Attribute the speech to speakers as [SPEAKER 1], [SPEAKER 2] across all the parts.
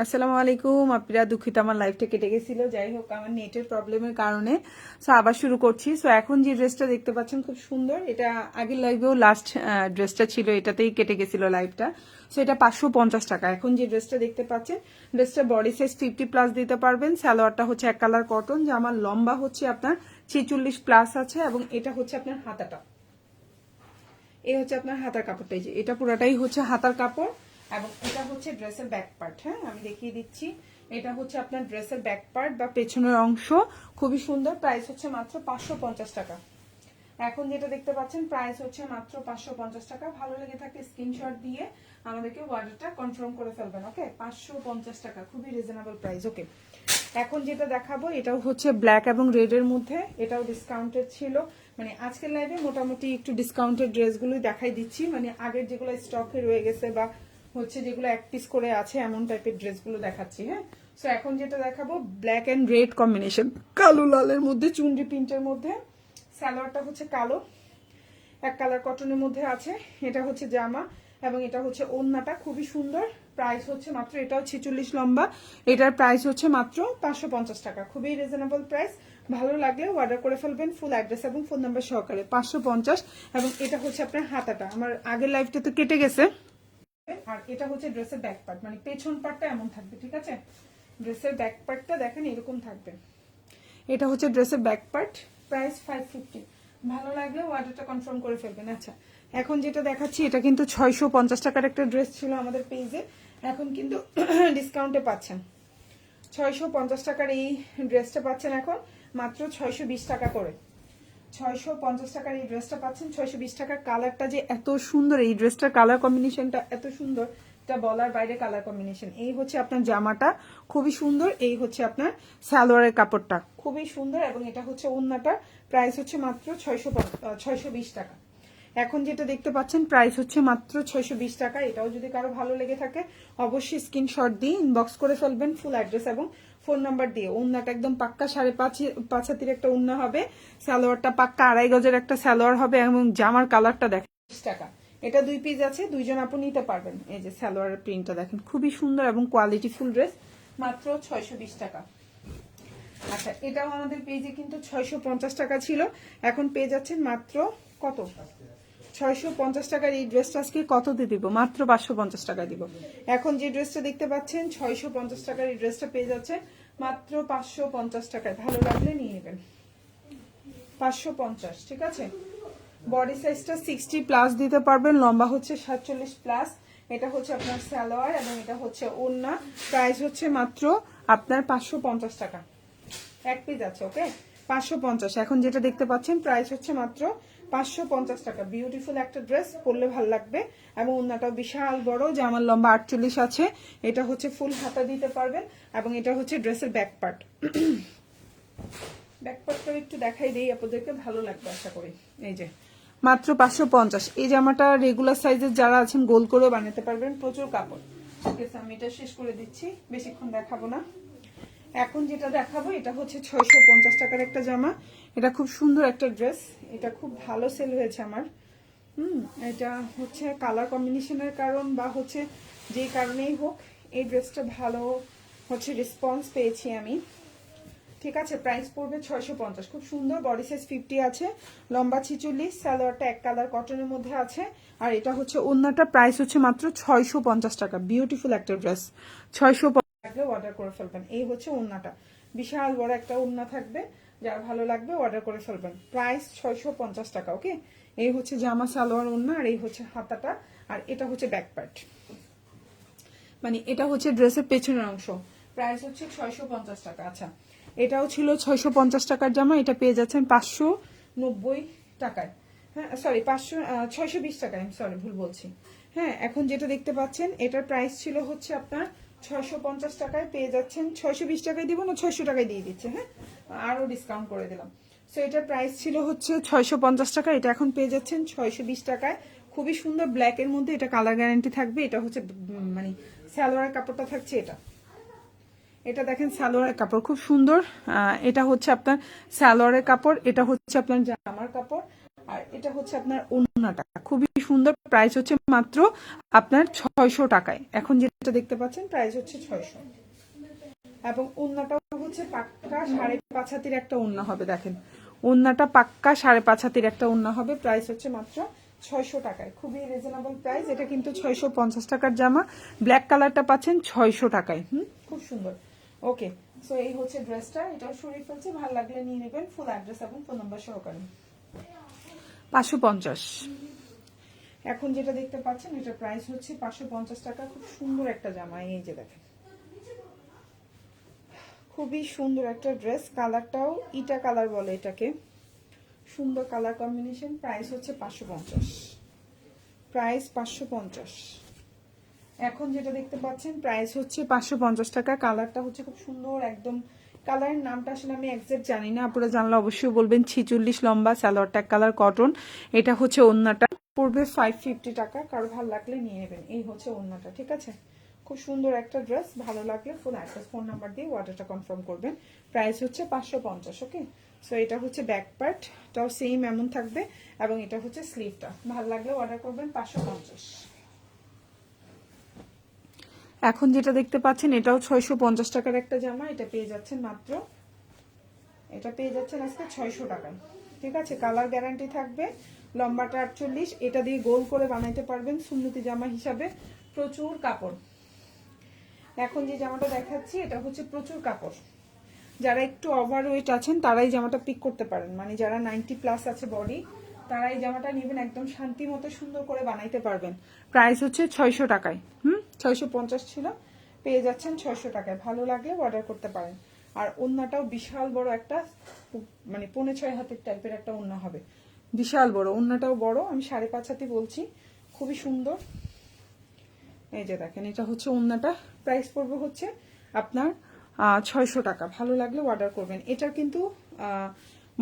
[SPEAKER 1] আসসালামু আলাইকুম। আপনারা দুঃখিত, আমার লাইভটা কেটে গেছিল। যাই হোক, আমার নেটের প্রবলেমের কারণে সো আবার শুরু করছি। সো এখন যে ড্রেসটা দেখতে পাচ্ছেন খুব সুন্দর, এটা আগের লাইভেও লাস্ট ড্রেসটা ছিল, এটাতেই কেটে গেছিল লাইভটা। সো এটা 550 টাকা। এখন যে ড্রেসটা দেখতে পাচ্ছেন, ড্রেসটা বডি সাইজ 50+ দিতে পারবেন। সালোয়ারটা হচ্ছে এক কালার কটন, যে আমার লম্বা হচ্ছে আপনার 46+ আছে, এবং এটা হচ্ছে আপনার হাতাটা, এই হচ্ছে আপনার হাতার কাপড়টা। এই যে এটা পুরাটাই হচ্ছে হাতার কাপড়, এবং এটা হচ্ছে ড্রেসের ব্যাক পার্ট। হ্যাঁ, আমি দেখিয়ে দিচ্ছি। এটা হচ্ছে আপনার ড্রেসের ব্যাক পার্ট বা পেছনের অংশ। খুবই সুন্দর। প্রাইস হচ্ছে মাত্র 550 টাকা। এখন যেটা দেখতে পাচ্ছেন প্রাইস হচ্ছে মাত্র 550 টাকা। ভালো লেগে থাকলে স্ক্রিনশট দিয়ে আমাদেরকে অর্ডারটা কনফার্ম করে ফেলবেন। ওকে, 550 টাকা, খুবই রিজনেবল প্রাইস। ওকে, এখন যেটা দেখাবো এটাও হচ্ছে ব্ল্যাক এবং রেড এর মধ্যে, এটাও ডিসকাউন্টেড ছিল। মানে আজকের লাইভে মোটামুটি একটু ডিসকাউন্টেড ড্রেসগুলোই দেখাই দিচ্ছি, মানে আগের যেগুলো স্টকে রয়ে গেছে বা হচ্ছে যেগুলো এক পিস করে আছে এমন টাইপের ড্রেসগুলো দেখাচ্ছি। হ্যাঁ, সো এখন যেটা দেখাবো ব্ল্যাক এন্ড রেড কম্বিনেশন, কালো লালের মধ্যে, চুনরি প্রিন্টের মধ্যে। সালোয়ারটা হচ্ছে কালো, এক কালার কটনের মধ্যে আছে। এটা হচ্ছে জামা, এবং এটা হচ্ছে ওড়নাটা। খুবই সুন্দর। প্রাইস হচ্ছে মাত্র, এটাও 46 লম্বা, এটার প্রাইস হচ্ছে মাত্র 550 টাকা। খুবই রিজনেবল প্রাইস। ভালো লাগলে অর্ডার করে ফেলবেন, ফুল অ্যাড্রেস এবং ফোন নাম্বার সহকারে। 550। এবং এটা হচ্ছে আপনার হাতাটা, আমার আগের লাইফটা তো কেটে গেছে। আর এটা হচ্ছে ড্রেসের ব্যাক পার্ট, মানে পেছন পার্টটা এমন থাকবে। ঠিক আছে, ড্রেসের ব্যাক পার্টটা দেখেন এরকম থাকবে। এটা হচ্ছে ড্রেসের ব্যাক পার্ট। প্রাইস 550। ভালো লাগলে অর্ডারটা কনফার্ম করে ফেলবেন। আচ্ছা, এখন যেটা দেখাচ্ছি এটা কিন্তু 650 টাকার একটা ড্রেস ছিল আমাদের পেজে, এখন কিন্তু ডিসকাউন্টে পাচ্ছেন। 650 টাকার এই ড্রেসটা পাচ্ছেন এখন মাত্র 620 টাকা করে। 650 টাকার এই ড্রেসটা পাচ্ছেন 620 টাকার। কালারটা যে এত সুন্দর, এই ড্রেসটার কালার কম্বিনেশনটা এত সুন্দর, এটা বলার বাইরে কালার কম্বিনেশন। এই হচ্ছে আপনার জামাটা, খুবই সুন্দর। এই হচ্ছে আপনার সালোয়ারের কাপড়টা, খুবই সুন্দর। এবং এটা হচ্ছে ওড়নাটা। প্রাইস হচ্ছে মাত্র 620 টাকা। এখন যেটা দেখতে পাচ্ছেন প্রাইস হচ্ছে মাত্র 620 টাকা। এটাও যদি কারো ভালো লেগে থাকে অবশ্যই স্ক্রিনশট দিয়ে ইনবক্স করে ফেলবেন, ফুল অ্যাড্রেস এবং ফোন নাম্বার দিয়ে। ওড়নাটা একদম পাক্কা 5.5 হাতির একটা ওড়না হবে। সালোয়ারটা পাক্কা 2.5 গজের একটা সালোয়ার হবে, এবং জামার কালারটা দেখেন 20 টাকা। এটা 2 পিস আছে, 2জন আপু নিতে পারবেন। এই যে সালোয়ারের প্রিন্টটা দেখেন, খুবই সুন্দর এবং কোয়ালিটি ফুল ড্রেস, মাত্র 620 টাকা। আচ্ছা, এটাও আমাদের পেজে কিন্তু 650 টাকা ছিল, এখন পেয়ে যাচ্ছেন মাত্র কত, 650 টাকার। এই ড্রেসটা আজকে কততে দিব? মাত্র 550 টাকা দিব। এখন যে ড্রেসটা দেখতে পাচ্ছেন 650 টাকার, এই ড্রেসটা পেয়ে যাচ্ছে মাত্র 550 টাকায়। ভালো লাগলে নিয়ে নেবেন। 550, ঠিক আছে। বডি সাইজটা 60+ দিতে পারবেন, লম্বা হচ্ছে 47+। এটা হচ্ছে আপনার সালোয়ার, এবং এটা হচ্ছে ওড়না। প্রাইস হচ্ছে মাত্র আপনার 550 টাকা। এক পিস আছে। ওকে, 550। এখন যেটা দেখতে পাচ্ছেন প্রাইস হচ্ছে মাত্র 550 টাকা। বিউটিফুল একটা ড্রেস, পরলে ভালো লাগবে। এবং ওড়নাটাও বিশাল বড়, যে আমার লম্বা 48 আছে। এটা হচ্ছে ফুল হাতা দিতে পারবেন, এবং এটা হচ্ছে ড্রেসের ব্যাক পার্ট। ব্যাক পার্টটা একটু দেখাই দেই আপনাদেরকে, ভালো লাগবে আশা করি। এই যে মাত্র 550। এই জামাটা রেগুলার সাইজের যারা আছেন গোল করে বানাতে পারবেন, প্রচুর কাপড়। ওকে, আমি এটা শেষ করে দিচ্ছি, বেশিক্ষণ দেখাবো না। এখন যেটা দেখাবো এটা হচ্ছে 650 টাকার একটা জামা। এটা খুব সুন্দর একটা ড্রেস, এটা খুব ভালো সেল হয়েছে আমার। এটা হচ্ছে কালার কম্বিনেশনের কারণ বা হচ্ছে যে কারণেই হোক, এই ড্রেসটা ভালো হচ্ছে রেসপন্স পেয়েছি আমি। ঠিক আছে, প্রাইস পড়বে 650। খুব সুন্দর। বডি সাইজ 50 আছে, লম্বা 46, সালোয়ারটা এক কালার কটনের মধ্যে আছে। আর এটা হচ্ছে ওড়নাটা। প্রাইস হচ্ছে মাত্র 650 টাকা। বিউটিফুল একটা ড্রেস, 650 লাগলে অর্ডার করে ফেলবেন। এই হচ্ছে ওড়নাটা, বিশাল বড় একটা ওড়না থাকবে, যার ভালো লাগবে অর্ডার করে ফেলবেন। প্রাইস 650 টাকা। ওকে, এই হচ্ছে জামা, সালোয়ার, ওড়না, আর এই হচ্ছে হাতাটা, আর এটা হচ্ছে ব্যাক পার্ট, মানে এটা হচ্ছে ড্রেসের পেছনের অংশ। প্রাইস হচ্ছে 650 টাকা। আচ্ছা, এটাও ছিল 650 টাকার জামা, এটা পেয়ে যাচ্ছেন 590 টাকায়। হ্যাঁ, সরি, 620 টাকায়, আমি সরি ভুল বলছি। হ্যাঁ, এখন যেটা দেখতে পাচ্ছেন এটার প্রাইস ছিল হচ্ছে আপনার 650 টাকায়, পেয়ে যাচ্ছেন 620 টাকায় দিব না, 600 টাকায় দিয়ে দিচ্ছে। হ্যাঁ, আরো ডিসকাউন্ট করে দিলাম। সো এটার প্রাইস ছিল হচ্ছে 650 টাকা, এটা এখন পেয়ে যাচ্ছেন 620 টাকায়। খুবই সুন্দর ব্ল্যাক এর মধ্যে, এটা কালার গ্যারান্টি থাকবে। এটা হচ্ছে মানে সালোয়ারের কাপড়টা থাকছে এটা। এটা দেখেন সালোয়ারের কাপড় খুব সুন্দর। এটা হচ্ছে আপনার সালোয়ারের কাপড়, এটা হচ্ছে আপনার জামার কাপড়। আর এটা হচ্ছে আপনার ওড়নাটা, খুবই সুন্দর, প্রাইস হচ্ছে মাত্র আপনার 600 টাকায়। এখন যেটা দেখতে পাচ্ছেন প্রাইস হচ্ছে 600, এবং ওড়নাটাও হচ্ছে পাক্কা 5.5 হাতের একটা ওড়না হবে। দেখেন ওড়নাটা পাক্কা 5.5 হাতের একটা ওড়না হবে, প্রাইস হচ্ছে মাত্র 600 টাকায়, খুবই রিজনেবল প্রাইস। এটা কিন্তু 650 টাকার জামা, ব্ল্যাক কালারটা পাচ্ছেন 600 টাকায়। খুব সুন্দর। ওকে, সো এই হচ্ছে ড্রেসটা, এটাও সরিয়ে ফেলছে, ভালো লাগলে নিয়ে নেবেন। ফুল অ্যাড্রেস এবং ফোন নাম্বার সহকারে। 550। এখন যেটা দেখতে পাচ্ছেন এটা প্রাইস হচ্ছে 550 টাকা। খুব সুন্দর একটা জামা, এই যে দেখেন খুবই সুন্দর একটা ড্রেস, কালারটাও ইটা কালার বলে এটাকে, সুন্দর কালার কম্বিনেশন। প্রাইস হচ্ছে 550, প্রাইস 550। এখন যেটা দেখতে পাচ্ছেন প্রাইস হচ্ছে 550 টাকা। কালারটা হচ্ছে খুব সুন্দর একদম, কালারের নামটা আসলে আমি এক্সাক্ট জানি না, আপনারা জানলে অবশ্যই বলবেন। 46 লম্বা, সালোয়ার ট্যাগ কালার, কটন। এটা হচ্ছে ওড়নাটা, পড়বে 550 টাকা। কারো ভালো লাগলে নিয়ে নেবেন। এই হচ্ছে ওড়নাটা, ঠিক আছে। খুব সুন্দর একটা ড্রেস, ভালো লাগলে ফুল অ্যাড্রেস ফোন নাম্বার দিয়ে অর্ডারটা কনফার্ম করবেন। প্রাইস হচ্ছে 550। ওকে, সো এটা হচ্ছে ব্যাক পার্টটাও সেম এমন থাকবে, এবং এটা হচ্ছে স্লিভটা। ভালো লাগলে অর্ডার করবেন 550। এখন যেটা দেখতে পাচ্ছেন এটাও 650 টাকার একটা জামা, এটা পেয়ে যাচ্ছেন মাত্র, এটা পেয়ে যাচ্ছেন আজকে 600 টাকায়, ঠিক আছে। কালার গ্যারান্টি থাকবে, লম্বাটা 48, এটা দিয়ে গোল করে বানাইতে পারবেন সুন্নতি জামা হিসাবে, প্রচুর কাপড়। এখন যে জামাটা দেখাচ্ছি এটা হচ্ছে প্রচুর কাপড়, যারা একটু ওভারওয়েট আছেন তারাই জামাটা পিক করতে পারেন, মানে যারা 90+ আছে বডি, তারা এই জামাটা নেবেন, একদম শান্তি মতো সুন্দর করে বানাইতে পারবেন। প্রাইস হচ্ছে 600 টাকায়। 650 ছিল, পেয়ে যাচ্ছেন 600 টাকায়। ভালো লাগলে অর্ডার করতে পারেন। আর ওড়নাটাও বিশাল বড় একটা, মানে 5.5 হাতের টাইপের একটা ওড়না হবে, বিশাল বড়। ওড়নাটাও বড়, আমি 5.5 হাতি বলছি, খুবই সুন্দর। এই যে দেখেন এটা হচ্ছে ওড়নাটা, প্রাইস পড়বে হচ্ছে আপনার 600 টাকা। ভালো লাগলে অর্ডার করবেন। এটার কিন্তু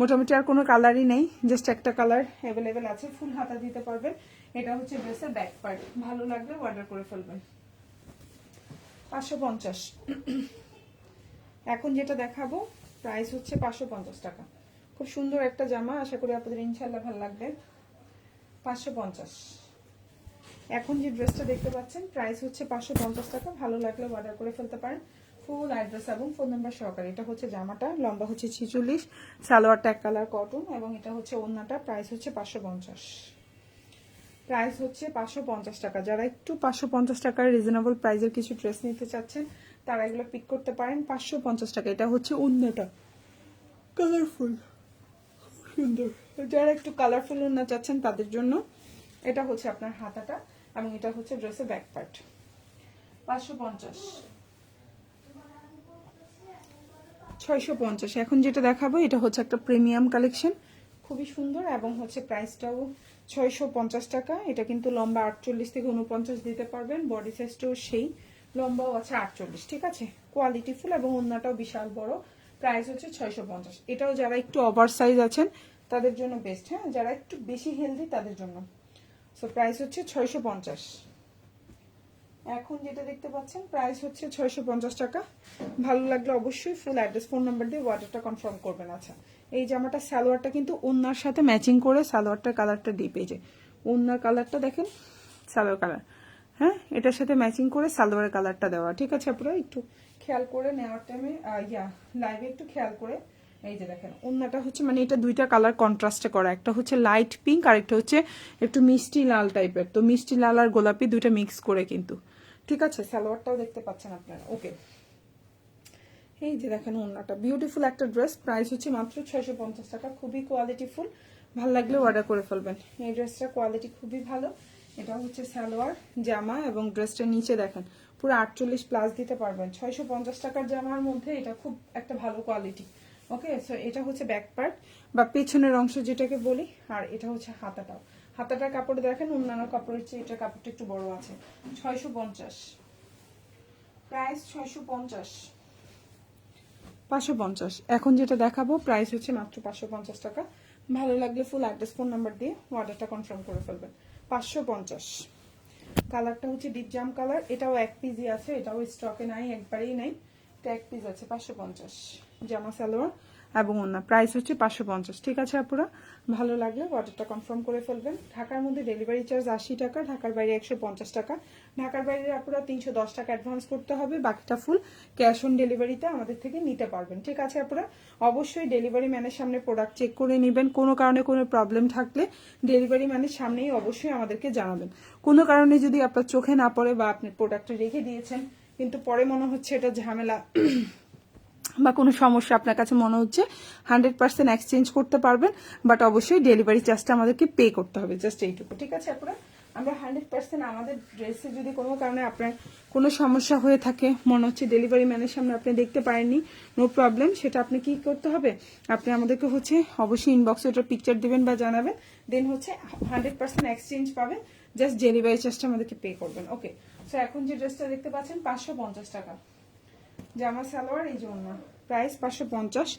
[SPEAKER 1] মোটামুটি আর কোনো কালারই নেই, জাস্ট একটা কালার অ্যাভেলেবেল আছে, ফুল হাতা দিতে পারবেন। এটা হচ্ছে ড্রেসের ব্যাক পার্ট, ভালো লাগলে অর্ডার করে ফেলবেন। 550। এখন যেটা দেখাবো প্রাইস হচ্ছে 550 টাকা। খুব সুন্দর একটা জামা, আশা করি আপনাদের ইনশাল্লাহ ভালো লাগবে। 550। এখন যে ড্রেসটা দেখতে পাচ্ছেন প্রাইস হচ্ছে 550 টাকা। ভালো লাগলে অর্ডার করে ফেলতে পারেন, ফুল অ্যাড্রেস এবং ফোন নাম্বার সহকারে। এটা হচ্ছে জামাটা, লম্বা হচ্ছে 46, সালোয়ার ট্যাগ কালার কটন, এবং এটা হচ্ছে ওড়নাটা। প্রাইস হচ্ছে 550, প্রাইস হচ্ছে 550 টাকা। যারা একটু 550 টাকার রিজনেবল প্রাইসের কিছু ড্রেস নিতে চাচ্ছেন তারা এগুলো পিক করতে পারেন। 550 টাকা। এটা হচ্ছে ওড়নাটা, কালারফুল, সুন্দর। যারা একটু কালারফুল ওড়না চাচ্ছেন তাদের জন্য এটা হচ্ছে আপনার হাতাটা, এবং এটা হচ্ছে ড্রেসের ব্যাক পার্ট। 550, 650। এখন যেটা দেখাবো এটা হচ্ছে একটা প্রিমিয়াম কালেকশন, খুবই সুন্দর, এবং হচ্ছে প্রাইসটাও 650 টাকা। এটা কিন্তু লম্বা 48 থেকে 49 দিতে পারবেন, বডি সাইজটাও সেই, লম্বাও আছে 48, ঠিক আছে। কোয়ালিটি ফুল, এবং ওড়নাটাও বিশাল বড়। প্রাইস হচ্ছে 650। এটাও যারা একটু ওভার সাইজ আছেন তাদের জন্য বেস্ট, হ্যাঁ, যারা একটু বেশি হেলদি তাদের জন্য। সো প্রাইস হচ্ছে 650। এখন যেটা দেখতে পাচ্ছেন প্রাইস হচ্ছে 650 টাকা। ভালো লাগলে অবশ্যই ফুল অ্যাড্রেস ফোন নাম্বার দিয়ে অর্ডারটা কনফার্ম করবেন। আচ্ছা, এই জামাটা সালোয়ারটা কিন্তু ওড়নার সাথে ম্যাচিং করে, সালোয়ারটার কালারটা ডিপ, এই যে ওড়নার কালারটা দেখেন, সালোয়ার কালার, হ্যাঁ, এটার সাথে ম্যাচিং করে সালোয়ারের কালারটা দেওয়া, ঠিক আছে। আপনারা একটু খেয়াল করে নেওয়ার টাইমে লাইভে একটু খেয়াল করে। এই যে দেখেন ওড়নাটা হচ্ছে, মানে এটা দুইটা কালার কন্ট্রাস্টে করা, একটা হচ্ছে লাইট পিঙ্ক আর একটা হচ্ছে একটু মিষ্টি লাল টাইপের। তো মিষ্টি লাল আর গোলাপি দুইটা মিক্স করে কিন্তু, ঠিক আছে। সালোয়ারটাও দেখতে পাচ্ছেন আপনারা। ওকে, এই যে দেখেন ওড়নাটা, বিউটিফুল একটা ড্রেস। প্রাইস হচ্ছে মাত্র 650 টাকা। খুবই কোয়ালিটিফুল, ভালো লাগলে অর্ডার করে ফেলবেন। এই ড্রেসটা কোয়ালিটি খুবই ভালো। এটা হচ্ছে সালোয়ার, জামা, এবং ড্রেসটা নিচে দেখেন পুরো 48+ দিতে পারবেন। 650 টাকার জামার মধ্যে এটা খুব একটা ভালো কোয়ালিটি। ওকে, সো এটা হচ্ছে ব্যাক পার্ট বা পেছনের অংশ যেটাকে বলি, আর এটা হচ্ছে হাতাটাও। হাতাটার কাপড় দেখেন অন্যান্য কাপড়ের চেয়ে এটার কাপড়টা একটু বড় আছে। 650, প্রাইস 650, 550। এখন যেটা দেখাবো প্রাইস হচ্ছে মাত্র 550 টাকা। ভালো লাগলে ফুল অ্যাড্রেস ফোন নাম্বার দিয়ে অর্ডারটা কনফার্ম করে ফেলবেন। 550। কালারটা হচ্ছে ডিপ জাম কালার, এটাও এক পিসই আছে, এটাও স্টকে নাই, একবারেই নাই, এটা এক পিস আছে। 550 জামা সালোয়ার, এবং ওন্না। প্রাইস হচ্ছে 550। ঠিক আছে আপুরা, ভালো লাগলে অর্ডারটা কনফার্ম করে ফেলবেন। ঢাকার মধ্যে ডেলিভারি চার্জ 80 টাকা, ঢাকার বাইরে 150 টাকা। ঢাকার বাইরে আপুরা 310 টাকা অ্যাডভান্স করতে হবে, বাকিটা ফুল ক্যাশ অন ডেলিভারিতে আমাদের থেকে নিতে পারবেন। ঠিক আছে আপুরা, অবশ্যই ডেলিভারি ম্যানের সামনে প্রোডাক্ট চেক করে নেবেন। কোনো কারণে কোনো প্রবলেম থাকলে ডেলিভারি ম্যানের সামনেই অবশ্যই আমাদেরকে জানাবেন। কোনো কারণে যদি আপনার চোখে না পড়ে বা আপনি প্রোডাক্টটা রেখে দিয়েছেন কিন্তু পরে মনে হচ্ছে এটা ঝামেলা বা কোনো সমস্যা আপনার কাছে মনে হচ্ছে, 100% এক্সচেঞ্জ করতে পারবেন, বাট অবশ্যই ডেলিভারি চার্জটা আমাদেরকে পে করতে হবে, জাস্ট এইটুকু। ঠিক আছে আপনারা, আমরা 100% আমাদের ড্রেসে যদি কোনো কারণে আপনার কোনো সমস্যা হয়ে থাকে, মনে হচ্ছে ডেলিভারি ম্যানের সামনে আপনি দেখতে পারেননি, নো প্রবলেম, সেটা আপনি কি করতে হবে, আপনি আমাদেরকে হচ্ছে অবশ্যই ইনবক্সে ওটার পিকচার দিবেন বা জানাবেন, দেন হচ্ছে 100% এক্সচেঞ্জ পাবেন, জাস্ট ডেলিভারি চার্জটা আমাদেরকে পে করবেন। ওকে, সো এখন যে ড্রেসটা দেখতে পাচ্ছেন 550 টাকা জামা সালোয়ার, এই জন্য প্রাইস 550।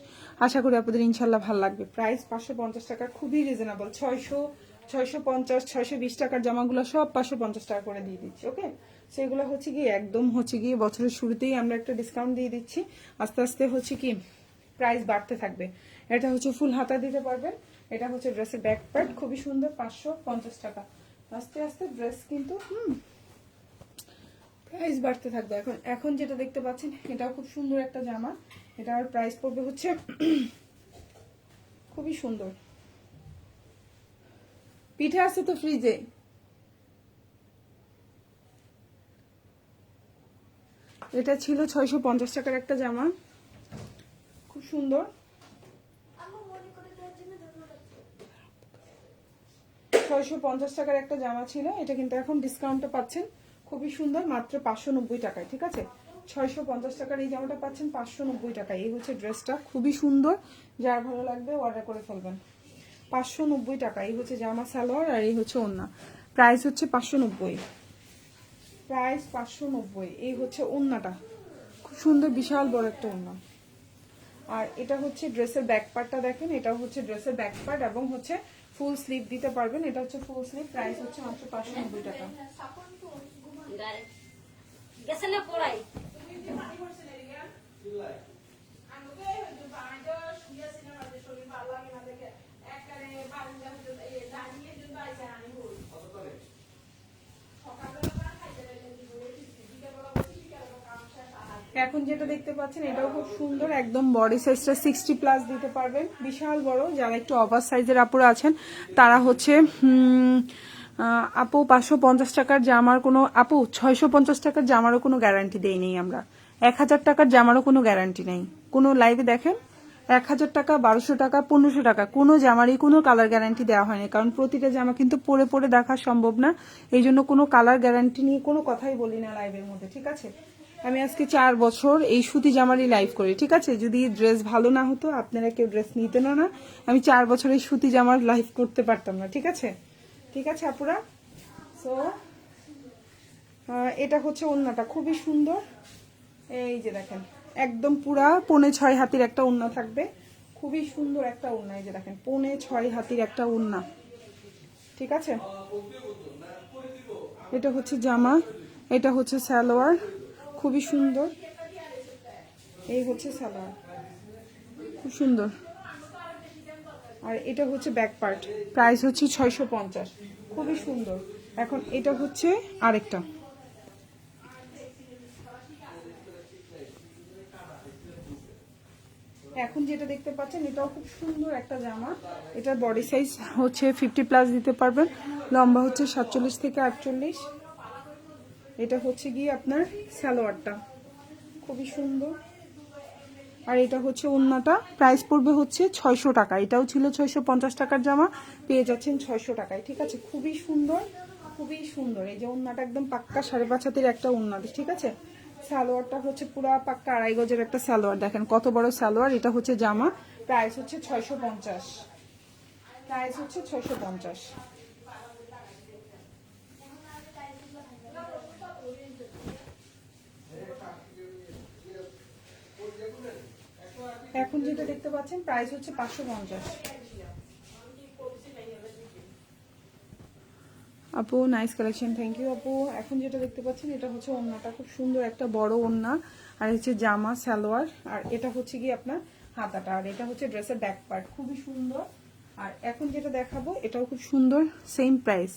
[SPEAKER 1] আশা করি আপনাদের ইনশাল্লাহ ভালো লাগবে। প্রাইস 550 টাকা, খুবই রিজনেবল। 650 620 টাকার জামাগুলো সব 550 টাকা করে দিয়ে দিচ্ছি। ওকে, সেগুলো হচ্ছে কি একদম হচ্ছে গিয়ে বছরের শুরুতেই আমরা একটা ডিসকাউন্ট দিয়ে দিচ্ছি, আস্তে আস্তে হচ্ছে কি প্রাইস বাড়তে থাকবে। এটা হচ্ছে ফুল হাতা দিতে পারবেন, এটা হচ্ছে ড্রেসের ব্যাক পার্ট, খুবই সুন্দর, 550 টাকা। আস্তে আস্তে ড্রেস কিন্তু প্রাইস বাড়তে থাকবে। এখন যেটা দেখতে পাচ্ছেন এটাও খুব সুন্দর একটা জামা, এটার প্রাইস পড়বে হচ্ছে খুবই সুন্দর। পিঠে আছে তো ফ্রিজে। এটা ছিল 650 টাকার একটা জামা, খুব সুন্দর। 650 টাকার একটা জামা ছিল, এটা কিন্তু এখন ডিসকাউন্টে পাচ্ছেন, খুবই সুন্দর, মাত্র 590 টাকায়। ঠিক আছে, 650 টাকার এই জামাটা পাচ্ছেন 590 টাকায়। এই হচ্ছে ড্রেসটা, খুবই সুন্দর, যার ভালো লাগবে অর্ডার করে ফেলবেন। 590 টাকা, এই হচ্ছে জামা সালোয়ার, আর এই হচ্ছে ওন্না। প্রাইস হচ্ছে 590, প্রাইস 590। এই হচ্ছে ওন্নাটা, খুব সুন্দর, বিশাল বড় একটা ওন্না। আর এটা হচ্ছে ড্রেসের ব্যাক পার্টটা দেখেন, এটা হচ্ছে ড্রেসের ব্যাক পার্ট এবং হচ্ছে ফুল স্লিভ দিতে পারবেন, এটা হচ্ছে ফুল স্লিভ। প্রাইস হচ্ছে মাত্র 590 টাকা। এখন যেটা দেখতে পাচ্ছেন এটাও খুব সুন্দর, একদম বডি সাইজটা 60+ দিতে পারবেন, বিশাল বড়। যারা একটু ওভার সাইজের আপুরা আছেন তারা হচ্ছে আপু 550 টাকার জামার কোনো, আপু 650 টাকার জামারও কোনো গ্যারান্টি দেই নেই আমরা, 1000 টাকার জামারও কোনো গ্যারান্টি নেই। কোনো লাইভে দেখেন 1000 টাকা, 1200 টাকা, 1500 টাকা কোনো জামারই কোনো কালার গ্যারান্টি দেওয়া হয়নি, কারণ প্রতিটা জামা কিন্তু পরে পরে দেখা সম্ভব না, এই জন্য কোনো কালার গ্যারান্টি নিয়ে কোনো কথাই বলি না লাইভের মধ্যে। ঠিক আছে, আমি আজকে 4 বছর এই সুতি জামারই লাইভ করি। ঠিক আছে, যদি ড্রেস ভালো না হতো, আপনারা কেউ ড্রেস নিতেন না, আমি 4 বছর এই সুতি জামার লাইভ করতে পারতাম না। ঠিক আছে, ঠিক আছে আপুরা। সো এটা হচ্ছে ওন্নাটা, খুবই সুন্দর। এই যে দেখেন, একদম পুরা 5.5 হাতির একটা ওন্না থাকবে, খুবই সুন্দর একটা ওন্না। এই যে দেখেন 5.5 হাতির একটা ওন্না। ঠিক আছে, এটা হচ্ছে জামা, এটা হচ্ছে সালোয়ার, খুবই সুন্দর। এই হচ্ছে সালোয়ার, খুব সুন্দর। আর এটা হচ্ছে ব্যাক পার্ট, প্রাইস হচ্ছে 650, খুবই সুন্দর। এখন এটা হচ্ছে আরেকটা, এখন যেটা দেখতে পাচ্ছেন এটাও খুব সুন্দর একটা জামা, এটার বডি সাইজ হচ্ছে 50+ দিতে পারবেন, লম্বা হচ্ছে 47 থেকে 48। এটা হচ্ছে গিয়ে আপনার সালোয়ারটা, খুবই সুন্দর। আর এটা হচ্ছে ওন্নাটা, প্রাইস পড়বে হচ্ছে 600 টাকা। এটাও ছিল 650 টাকার জামা, পেয়ে যাচ্ছেন 600 টাকায়। ঠিক আছে, খুবই সুন্দর, খুবই সুন্দর। এই যে ওন্নাটা একদম পাক্কা 5.5 হাতের একটা ওন্না। ঠিক আছে, সালোয়ারটা হচ্ছে পুরা পাক্কা 2.5 গজের একটা সালোয়ার, দেখেন কত বড় সালোয়ার। এটা হচ্ছে জামা, প্রাইস হচ্ছে 650, প্রাইস হচ্ছে 650। এখন যেটা দেখতে পাচ্ছেন প্রাইস হচ্ছে 550। আপু নাইস কালেকশন, থ্যাংক ইউ আপু। এখন যেটা দেখতে পাচ্ছেন এটা হচ্ছে ওন্নাটা, খুব সুন্দর একটা বড় ওন্না, আর হচ্ছে জামা সালোয়ার, আর এটা হচ্ছে কি আপনার হাতাটা। আর এটা হচ্ছে ড্রেসের ব্যাক পার্ট, খুবই সুন্দর। আর এখন যেটা দেখাবো এটাও খুব সুন্দর, সেম প্রাইস।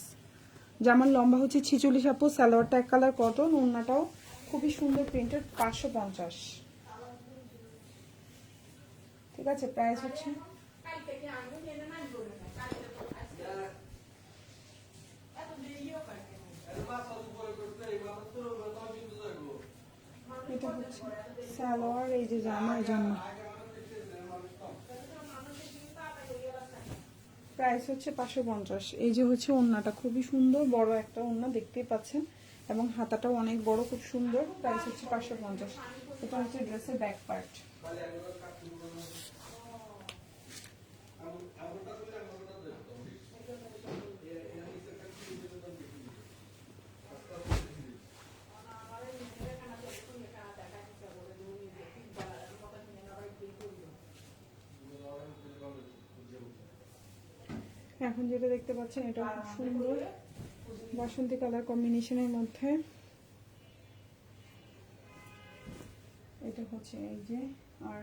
[SPEAKER 1] জামার লম্বা হচ্ছে 46 আপু, সালোয়ারটা এক কালার কটন, ওড়নাটাও খুবই সুন্দর প্রিন্টেড, 550। ঠিক আছে, প্রাইস হচ্ছে এটা হচ্ছে সালোয়ার, এই যে জামা, এই জন্য প্রাইস হচ্ছে 550। এই যে হচ্ছে ওড়নাটা খুবই সুন্দর, বড় একটা ওড়না দেখতেই পাচ্ছেন, এবং হাতাটাও অনেক বড়, খুব সুন্দর। প্রাইস হচ্ছে 550। এটা হচ্ছে ড্রেসের ব্যাক পার্ট। এখন যেটা দেখতে পাচ্ছেন এটা খুব সুন্দর, বাসন্তী কালার কম্বিনেশনের মধ্যে। এটা হচ্ছে এই যে, আর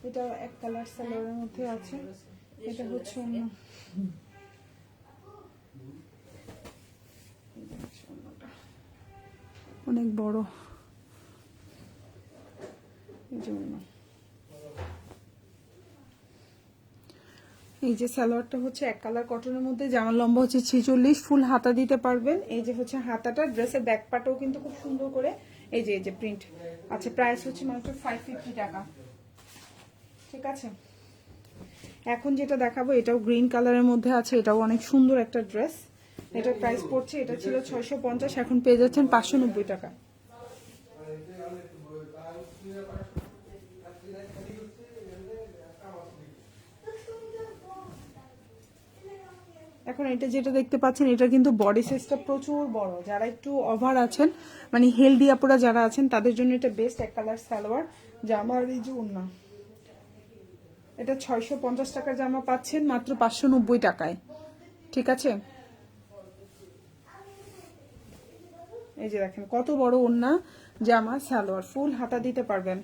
[SPEAKER 1] এটা এক কালার সালোয়ারের মধ্যে আছে। এটা হচ্ছে অনেক বড়, এই জন্য এই যে সালোয়ারটা হচ্ছে এক কালার কটনের মধ্যে, জামার লম্বা হচ্ছে 46, ফুল হাতা দিতে পারবেন। এই যে হচ্ছে হাতাটা, ড্রেসের ব্যাক পার্টও কিন্তু খুব সুন্দর করে এই যে প্রিন্ট। আচ্ছা, প্রাইস হচ্ছে মাত্র 550 টাকা। ঠিক আছে, এখন যেটা দেখাবো এটাও গ্রিন কালারের মধ্যে আছে, এটাও অনেক সুন্দর একটা ড্রেস। এটার প্রাইস পড়ছে, এটা ছিল 650, এখন পেয়ে যাচ্ছেন 590 টাকা। এখন এটা যেটা দেখতে পাচ্ছেন, এটা কিন্তু বডি সাইজটা প্রচুর বড়। যারা একটু ওভার আছেন, মানে হেলদি আপুরা যারা আছেন, তাদের জন্য এটা বেস্ট। এক কালার সালোয়ার, জামার এই যে ওড়না। এটা 650 টাকার জামা পাচ্ছেন মাত্র 590 টাকায়। ঠিক আছে, এই যে দেখেন কত বড় ওড়না, জামা, সালোয়ার, ফুল হাতা দিতে পারবেন।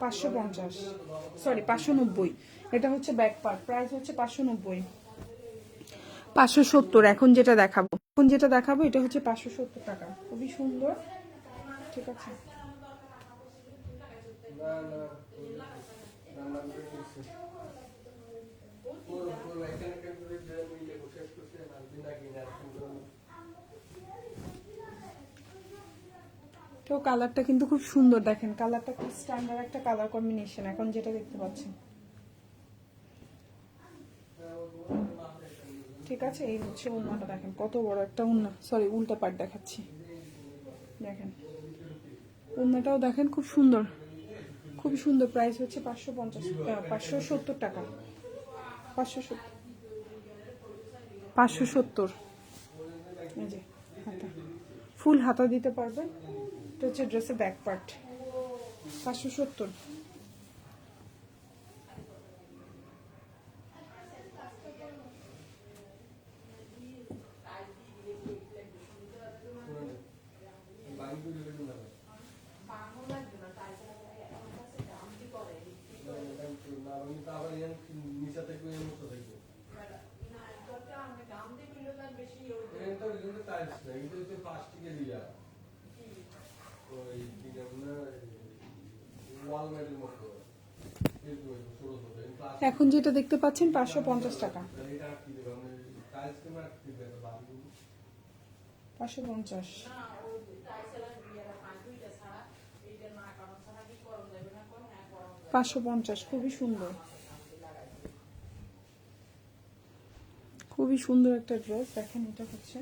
[SPEAKER 1] 550, সরি 590। এটা হচ্ছে ব্যাক পার্ট, প্রাইস হচ্ছে 590। 570। এখন যেটা দেখাবো এটা হচ্ছে 570 টাকা, খুবই সুন্দর। ঠিক আছে, তো কালারটা কিন্তু খুব সুন্দর, দেখেন কালারটা খুব স্ট্যান্ডার্ড একটা কালার কম্বিনেশন। এখন যেটা দেখতে পাচ্ছেন, ঠিক আছে, এই হচ্ছে ওড়নাটা, দেখেন কত বড় একটা ওড়না। সরি, উল্টা পাট দেখাচ্ছি, দেখেন ওড়নাটাও দেখেন খুব সুন্দর, খুবই সুন্দর। প্রাইস হচ্ছে 570 টাকা। 570। এই যে হাতা, ফুল হাতা দিতে পারবেন। এটা হচ্ছে ড্রেসের ব্যাক পার্ট, 570। এখন যেটা দেখতে পাচ্ছেন 550 টাকা। 550, 550, খুবই সুন্দর, খুবই সুন্দর একটা ড্রেস। দেখেন এটা হচ্ছে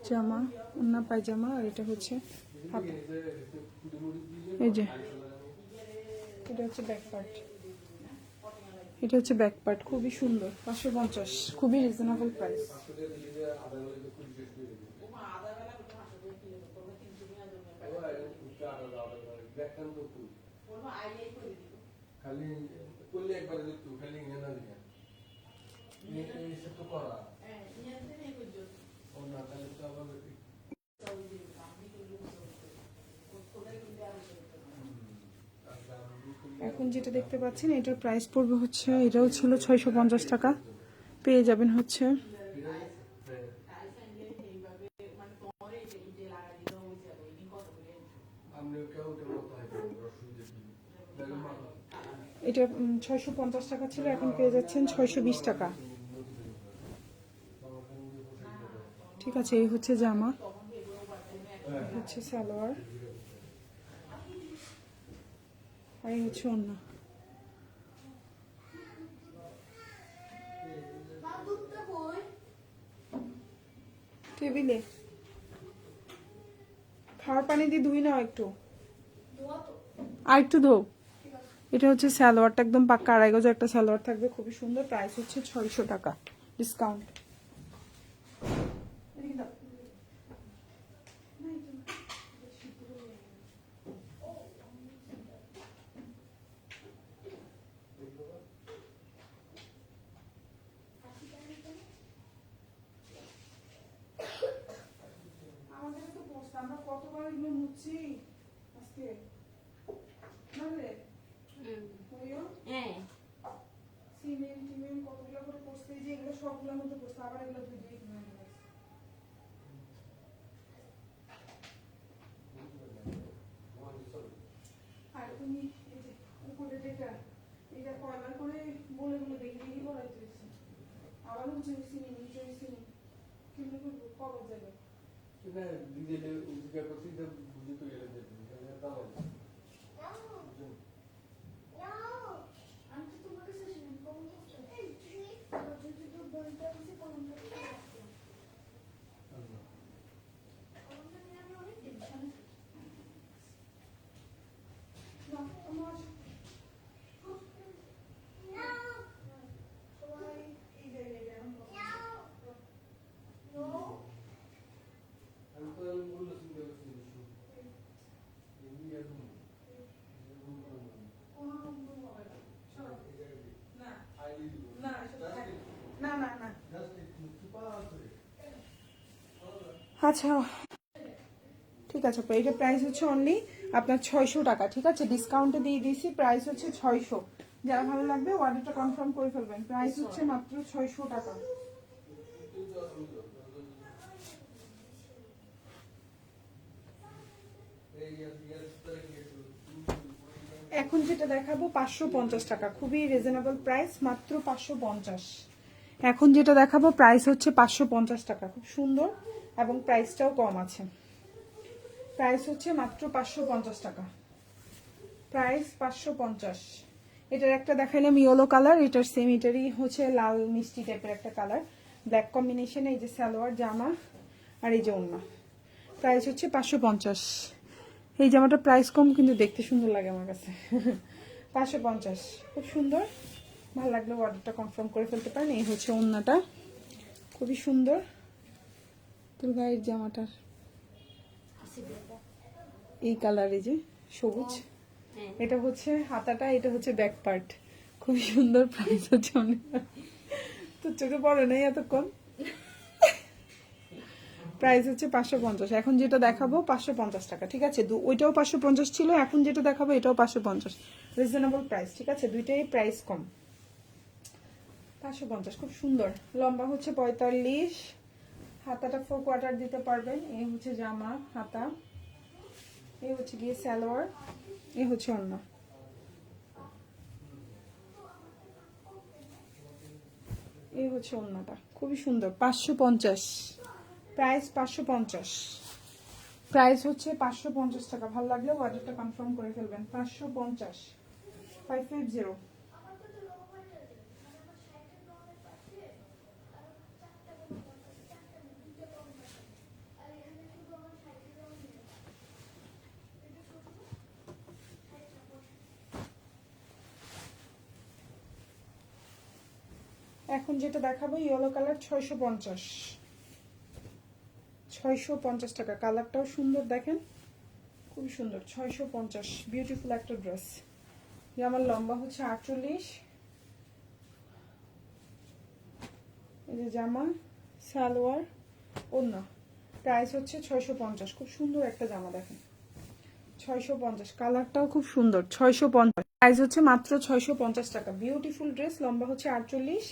[SPEAKER 1] জামা, ওড়না, পায়জামা, আর এটা হচ্ছে হাতা। এই যে এটা হচ্ছে ব্যাক পার্ট, এটা হচ্ছে ব্যাক পার্ট, খুবই সুন্দর। 550, খুবই রিজনেবল প্রাইস। খালি করলে একবারে দেখতো, খালি নিয়ে না দিকে এই সব তো করা ও না, তাহলে তো আবার এখন যেটা দেখতে পাচ্ছেন এটার প্রাইস পড়বে হচ্ছে, এটাও ছিল 650 টাকা, পেয়ে যাবেন হচ্ছে এটা 650 টাকা ছিল, এখন পেয়ে যাচ্ছেন 620 টাকা। ঠিক আছে, এই হচ্ছে জামা, হচ্ছে সালোয়ার, আর এই হচ্ছে ওড়না। টেবিলে খাওয়ার পানি দিয়ে ধুই নাও একটু, আর একটু ধো। এটা হচ্ছে সালোয়ারটা, একদম পাক্কা আড়াই গজ একটা সালোয়ার থাকবে, খুবই সুন্দর। প্রাইস হচ্ছে 600 টাকা ডিসকাউন্ট। আমাদের তো পোস্ট, আমরা কতবার এগুলো মুছছি আজকে, বুঝলে?
[SPEAKER 2] হ্যাঁ,
[SPEAKER 1] সিমেন্ট টিমেন্ট কতগুলো করে পোস্ট, এই যে এগুলো সবগুলোর মধ্যে পোস্ট, আবার এগুলো ধুই দিয়ে আর তুমি এই যে উপরে যেটা এটা কয়বার করে বলে বলে দেখে দেখে করাই দিয়েছি, আবার হচ্ছে সিমেন্ট নিচে সিমেন্ট কেমনি করবো, কবে যাবে? আমি তো তোমার কাছে সিমেন্ট কম করছি, না আমার সবাই এই জায়গায় এখন না না না, আচ্ছা ঠিক আছে। এটা প্রাইস হচ্ছে অনলি আপনার 600 টাকা, ঠিক আছে, ডিসকাউন্টে দিয়ে দিয়েছি, প্রাইস হচ্ছে 600। যারা ভালো লাগবে অর্ডারটা কনফার্ম করে ফেলবেন, প্রাইস হচ্ছে মাত্র 600 টাকা। এখন যেটা দেখাবো 550 টাকা, খুবই রিজনেবল প্রাইস, মাত্র 550। এখন যেটা দেখাবো প্রাইস হচ্ছে 550 টাকা, খুব সুন্দর এবং প্রাইসটাও কম আছে। প্রাইস হচ্ছে মাত্র 550 টাকা, প্রাইস 550। এটার একটা দেখাইলাম ইয়েলো কালার, এটার সেম এটারই হচ্ছে লাল মিষ্টি টাইপের একটা কালার, ব্ল্যাক কম্বিনেশনে। এই যে সালোয়ার জামা আর এই যে ওড়না, প্রাইস হচ্ছে 550। এই জামাটা প্রাইস কম কিন্তু দেখতে সুন্দর লাগে আমার কাছে। 550, খুব সুন্দর। ভালো লাগলে অর্ডারটা কনফার্ম করে ফেলতে পারেন। এই হচ্ছে ওড়নাটা, খুবই সুন্দর। গায়ের জামাটার এই কালার, এই যে সবুজ, এটা হচ্ছে হাতাটা, এটা হচ্ছে ব্যাক পার্ট, খুবই সুন্দর। প্রাইস হচ্ছে অনেক, তো চোখে পড়ে নাই এতক্ষণ। প্রাইস হচ্ছে 550। এখন যেটা দেখাবো 550 টাকা, ঠিক আছে, ওইটাও 550 ছিল, এখন যেটা দেখাবো এটাও 550, রিজনেবল প্রাইস, ঠিক আছে, দুইটাই প্রাইস কম। 550, খুব সুন্দর। লম্বা হচ্ছে 45, হাতাটা 4 কোয়ার্টার দিতে পারবেন। এই হচ্ছে জামা হাতা, এই হচ্ছে গিয়ে সালোয়ার, এই হচ্ছে ওড়না। এই হচ্ছে ওড়নাটা, খুবই সুন্দর। 550, প্রাইস 550, প্রাইস হচ্ছে 550 টাকা। ভালো লাগলে অর্ডারটা কনফার্ম করে ফেলবেন। 550, 550। এখন যেটা দেখাবো ইয়েলো কালার, 650, 650 টাকা। কালারটাও সুন্দর, দেখেন খুবই সুন্দর। 650, বিউটিফুল একটা ড্রেস। আমার লম্বা হচ্ছে 48, এই যে জামা সালোয়ার ওড়না, প্রাইস হচ্ছে 650। খুব সুন্দর একটা জামা, দেখেন 650, কালারটাও খুব সুন্দর। 650। প্রাইস হচ্ছে মাত্র 650 টাকা। বিউটিফুল ড্রেস, লম্বা হচ্ছে 48।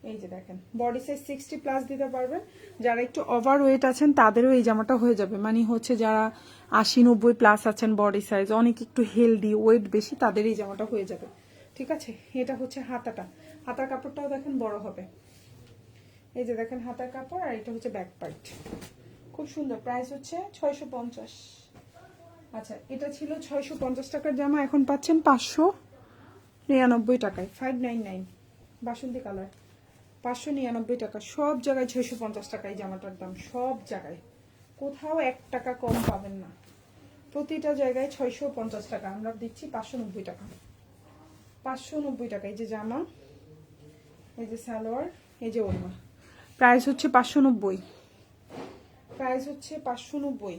[SPEAKER 1] এই যে দেখেন, বডি সাইজ 60+ দিতে পারবেন। যারা একটু ওভার ওয়েট আছেন তাদেরও এই জামাটা হয়ে যাবে, মানে হচ্ছে যারা 80-90+ আছেন বডি সাইজ, অনেক একটু হেলদি, ওয়েট বেশি, তাদের এই জামাটা হয়ে যাবে। ঠিক আছে, এটা হচ্ছে হাতাটা, হাতার কাপড়টাও দেখেন বড় হবে। এই যে দেখেন হাতার কাপড়, আর এটা হচ্ছে ব্যাক পার্ট, খুব সুন্দর। প্রাইস হচ্ছে 650। আচ্ছা, এটা ছিল 650 টাকার জামা, এখন পাচ্ছেন 599 টাকায়, 599। বাসন্তী কালার, 599 টাকা। সব জায়গায় 650 টাকা এই জামাটার দাম, সব জায়গায়, কোথাও 1 টাকা কম পাবেন না, প্রতিটা জায়গায় 650 টাকা। আমরা দিচ্ছি 590 টাকা, 590 টাকা। এই যে জামা, এই যে সালোয়ার, এই যে ওড়না। প্রাইস হচ্ছে 590, প্রাইস হচ্ছে 590,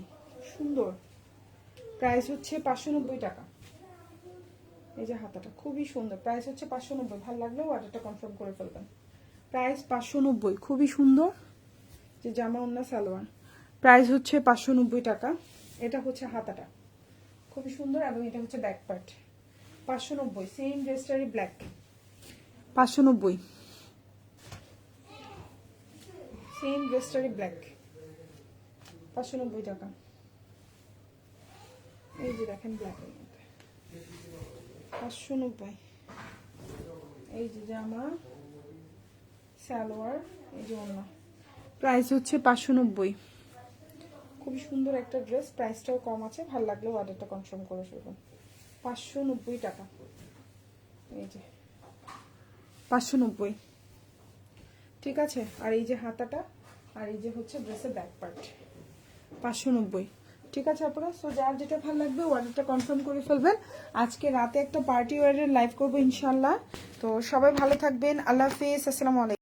[SPEAKER 1] সুন্দর। প্রাইস হচ্ছে 590 টাকা। এই যে হাতাটা খুবই সুন্দর, প্রাইস হচ্ছে 590। ভালো লাগলেও অর্ডারটা কনফার্ম করে ফেলবেন। প্রাইস 590, খুবই সুন্দর। যে জামা ওড়না সালোয়ার, প্রাইস হচ্ছে 590 টাকা। এটা হচ্ছে হাতাটা, খুবই সুন্দর, এবং এটা হচ্ছে ব্যাক পার্ট। 590, সেম ড্রেসটারই ব্ল্যাক, 590, সেম ড্রেসটারই ব্ল্যাক, 590 টাকা। এই যে দেখেন ব্ল্যাকের মধ্যে 590। এই যে জামা সালোয়ার, এই যে ওড়না, প্রাইস হচ্ছে 590। খুবই সুন্দর একটা ড্রেস, প্রাইসটাও কম আছে, ভালো লাগলেও অর্ডারটা কনফার্ম করে ফেলবেন। 590 টাকা। এই যে 590, ঠিক আছে। আর এই যে হাতাটা, আর এই যে হচ্ছে ড্রেসের ব্যাক পার্ট, 590, ঠিক আছে আপনারা। সো যার যেটা ভালো লাগবে অর্ডারটা কনফার্ম করে ফেলবেন। আজকে রাতে একটা পার্টি ওয়ারের লাইভ করবো ইনশাল্লাহ। তো সবাই ভালো থাকবেন, আল্লাহ হাফিজ, আসসালামু আলাইকুম।